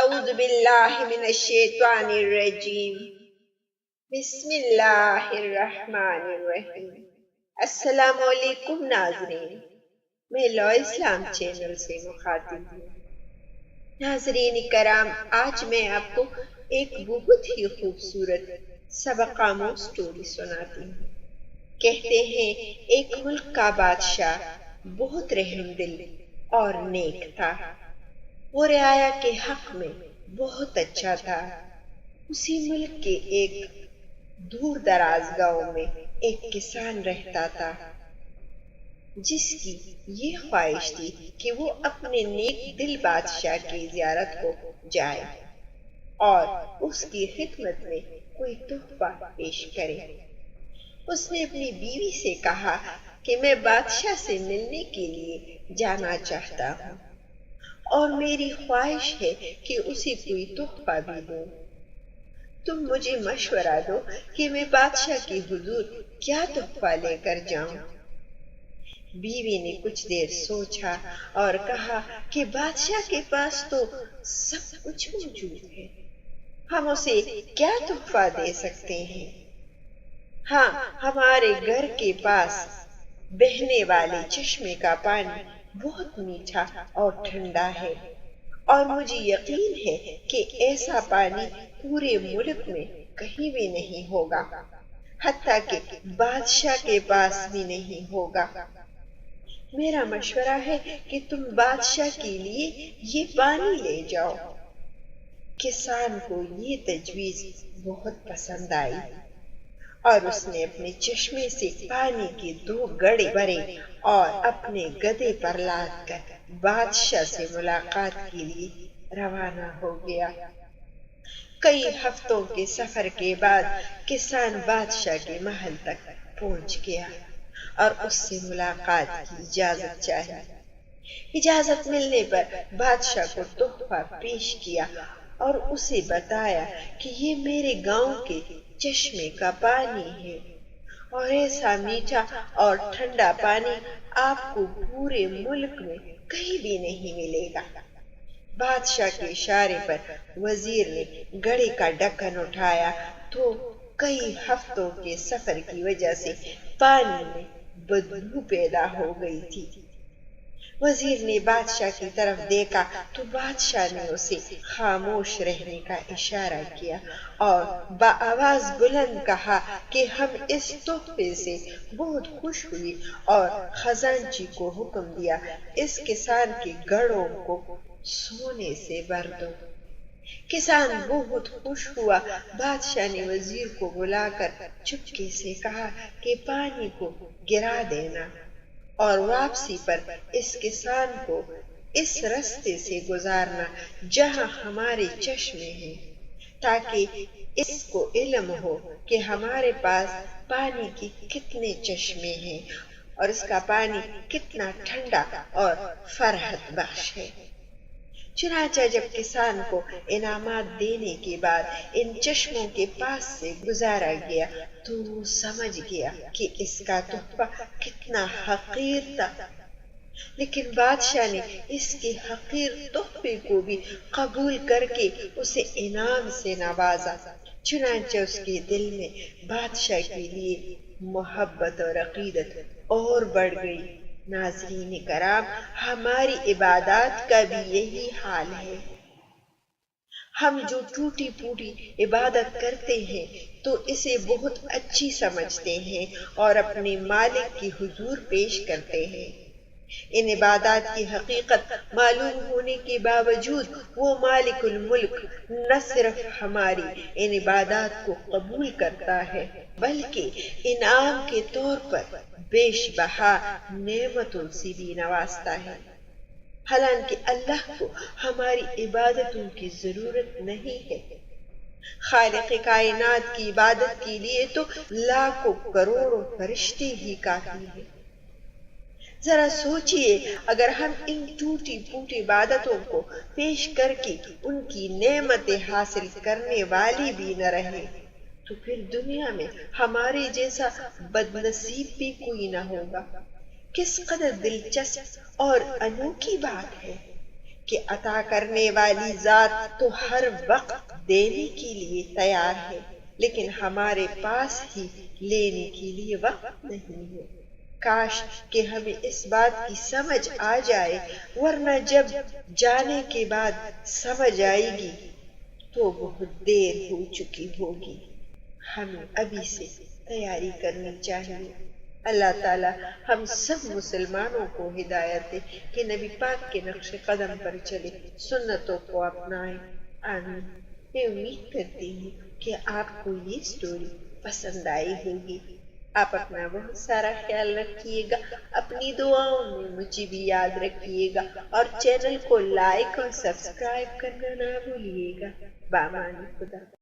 اعوذ باللہ من الشیطان الرجیم بسم اللہ الرحمن الرحیم۔ السلام علیکم ناظرین، میں لا اسلام چینل سے مخاطب ہوں۔ ناظرین کرام، آج میں آپ کو ایک بہت ہی خوبصورت سبق آموز سٹوری سناتی ہوں۔ کہتے ہیں ایک ملک کا بادشاہ بہت رحم دل اور نیک تھا۔ وہ رعایا کے حق میں بہت اچھا تھا۔ اسی ملک کے ایک دور دراز گاؤں میں ایک کسان رہتا تھا جس کی یہ خواہش تھی کہ وہ اپنے نیک دل بادشاہ کی زیارت کو جائے اور اس کی خدمت میں کوئی تحفہ پیش کرے۔ اس نے اپنی بیوی سے کہا کہ میں بادشاہ سے ملنے کے لیے جانا چاہتا ہوں اور میری خواہش ہے کہ اسے کوئی تحفہ بھی دوں۔ تم مجھے مشورہ دو کہ میں بادشاہ کے حضور کیا تحفہ لے کر جاؤں۔ بیوی نے کچھ دیر سوچا اور کہا کہ بادشاہ کے پاس تو سب کچھ موجود ہے، ہم اسے کیا تحفہ دے سکتے ہیں؟ ہاں، ہمارے گھر کے پاس بہنے والے چشمے کا پانی بہت میٹھا اور ٹھنڈا ہے اور مجھے یقین ہے کہ ایسا پانی پورے ملک میں کہیں بھی نہیں ہوگا، حتیٰ کہ بادشاہ کے پاس بھی نہیں ہوگا۔ میرا مشورہ ہے کہ تم بادشاہ کے لیے یہ پانی لے جاؤ۔ کسان کو یہ تجویز بہت پسند آئی اور اس نے اپنے چشمے سے پانی کے 2 گڑھے بھرے اور اپنے گدھے پر لاد کر بادشاہ سے ملاقات کے لیے روانہ ہو گیا۔ کئی ہفتوں کے سفر کے بعد کسان بادشاہ کے محل تک پہنچ گیا اور اس سے ملاقات کی اجازت چاہی۔ اجازت ملنے پر بادشاہ کو تحفہ پیش کیا اور اسے بتایا کہ یہ میرے گاؤں کے چشمے کا پانی ہے اور ایسا میٹھا اور ٹھنڈا پانی آپ کو پورے ملک میں کہیں بھی نہیں ملے گا۔ بادشاہ کے اشارے پر وزیر نے گڑھے کا ڈھکن اٹھایا تو کئی ہفتوں کے سفر کی وجہ سے پانی میں بدبو پیدا ہو گئی تھی۔ وزیر نے بادشاہ کی طرف دیکھا تو بادشاہ نے اسے خاموش رہنے کا اشارہ کیا اور بآواز بلند کہا کہ ہم اس تحفے سے بہت خوش ہوئے اور خزانچی کو حکم دیا اس کسان کے گڑھوں کو سونے سے بھر دو۔ کسان بہت خوش ہوا۔ بادشاہ نے وزیر کو بلا کر چپکے سے کہا کہ پانی کو گرا دینا اور واپسی پر اس کسان کو اس رستے سے گزارنا جہاں ہمارے چشمے ہیں، تاکہ اس کو علم ہو کہ ہمارے پاس پانی کے کتنے چشمے ہیں اور اس کا پانی کتنا ٹھنڈا اور فرحت بخش ہے۔ چنانچہ جب کسان کو انعامات دینے کے بعد ان چشموں کے پاس سے گزارا گیا تو وہ سمجھ گیا کہ اس کا تحفہ کتنا حقیر تھا، لیکن بادشاہ نے اس کے حقیر تحفے کو بھی قبول کر کے اسے انعام سے نوازا۔ چنانچہ اس کے دل میں بادشاہ کے لیے محبت اور عقیدت اور بڑھ گئی۔ ناظرین کرام، ہماری عبادات کا بھی یہی حال ہے۔ ہم جو ٹوٹی پھوٹی عبادت کرتے ہیں تو اسے بہت اچھی سمجھتے ہیں اور اپنے مالک کی حضور پیش کرتے ہیں۔ ان عبادات کی حقیقت معلوم ہونے کے باوجود وہ مالک الملک نہ صرف ہماری ان عبادات کو قبول کرتا ہے بلکہ انعام کے طور پر بیش بہا نعمتوں سے بھی نوازتا ہے۔ حالانکہ اللہ کو ہماری عبادتوں کی ضرورت نہیں ہے۔ خالق کائنات کی عبادت کے لیے تو لاکھوں کروڑوں فرشتے ہی کافی ہیں۔ ذرا سوچئے، اگر ہم ان ٹوٹی پھوٹی عبادتوں کو پیش کر کے ان کی نعمتیں حاصل کرنے والے بھی نہ رہے تو پھر دنیا میں ہمارے جیسا بد نصیب بھی کوئی نہ ہوگا۔ کس قدر دلچسپ اور انوکھی بات ہے کہ عطا کرنے والی ذات تو ہر وقت دینے کے لیے تیار ہے، لیکن ہمارے پاس ہی لینے کے لیے وقت نہیں ہے۔ کاش کہ ہمیں اس بات کی سمجھ آ جائے، ورنہ جب جانے کے بعد سمجھ آئے گی تو بہت دیر ہو چکی ہوگی۔ ہمیں ابھی سے تیاری کرنی چاہیے۔ اللہ تعالی ہم سب مسلمانوں کو ہدایت دے کہ نبی پاک کے نقش قدم پر چلے، سنتوں کو اپنائیں۔ آمین۔ میں امید کرتی ہوں کہ آپ کو یہ سٹوری پسند آئی ہوگی۔ آپ اپنا بہت سارا خیال رکھیے گا، اپنی دعاؤں میں مجھے بھی یاد رکھیے گا، اور چینل کو لائک اور سبسکرائب کرنا نہ بھولیے گا۔ بامان خدا۔